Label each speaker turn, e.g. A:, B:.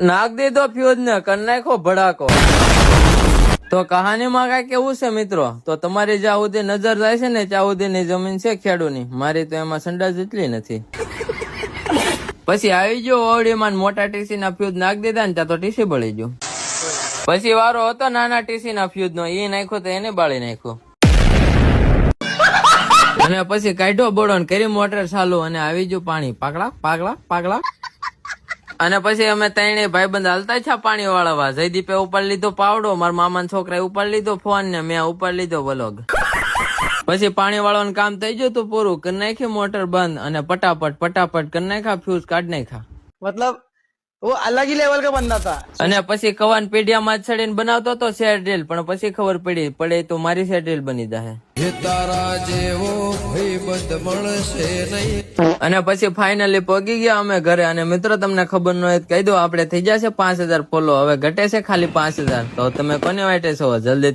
A: નાખ દીધો ફ્યુઝ ને કર નાખો ભડાકો. તો કહાનીમાં કઈ કેવું છે મિત્રો, તો તમારી જ્યાં સુધી નજર જાય છે ને ત્યાં સુધીની જમીન છે ખેડૂની, મારી તો એમાં સંડાસ જેટલી નથી. પછી આવી ગયો ઓવડીમાં મોટા ટીસી ના ફ્યુઝ નાખી દીધા ને ત્યાં તો ટીસી બળી ગયું. પછી વારો હતો નાના ટીસી ના ફ્યુઝ નો, એ નાખ્યો તો એને બાળી નાખ્યો. અને પછી કાઢ્યો બોડો કરી મોટર ચાલુ અને આવી ગયું પાણી પાકડા પાકડા પાકડા. અને પછી અમે ત્રણે ભાઈબંધ હાલતા છે પાણી વાળવા. જયદીપે ઉપાડી લીધો પાવડો, મારા મામા છોકરાએ ઉપાડી લીધો ફોન ને મેં ઉપાડી લીધો વ્લોગ. પછી પાણી વાળવાનું કામ થઈ ગયું તું પૂરું, કરી નાખી મોટર બંધ અને ફટાફટ કરી નાખ્યા ફ્યુઝ કાઢી નાખ્યા.
B: मतलब वो अलग ही लेवल का बंदा था.
A: અને પછી કવાન પેઢિયામાં ચડીને બનાવતો હતો શેર ડ્રીલ, પણ પછી ખબર પડે તો મારી શેર ડ્રીલ બની જાય. અને પછી ફાઇનલી પહોંચી ગયા અમે ઘરે. અને મિત્રો તમને ખબર ન હોય કહી દો, આપણે થઈ જશે 5000 ફોલો, હવે ઘટે છે ખાલી 5000. તો તમે કોને વાટે છો જલ્દી